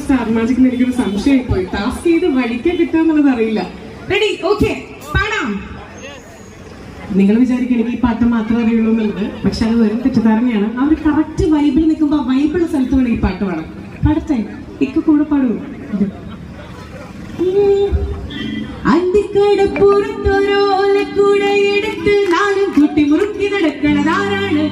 Star മാജിക്കിന് എനിക്കൊരു സംശയമായി പോയി. Task ചെയ്ത് വഴിക്കാൻ കിട്ടാന്നുള്ളത് അറിയില്ല. റെഡി, ഓക്കെ, പാടാം. നിങ്ങൾ വിചാരിക്കും എനിക്ക് ഈ പാട്ട് മാത്രമേ അറിയുള്ളൂ എന്നുള്ളത്. പക്ഷെ അത് വെറും തെറ്റിദ്ധാരണയാണ്. ആ ഒരു കറക്റ്റ് വൈബിൽ നിൽക്കുമ്പോൾ ആ വൈബിളുള്ള സ്ഥലത്ത് വേണം ഈ പാട്ട് പാടാം. പാടത്തെ ഇക്ക് കൂടെ പാടുമോ? അന്തിക്കടപ്പുറത്തൊരോല കൂടെ എടുത്ത് നാലും കുട്ടി മുറുക്കി നടക്കണത് ആരാണ്?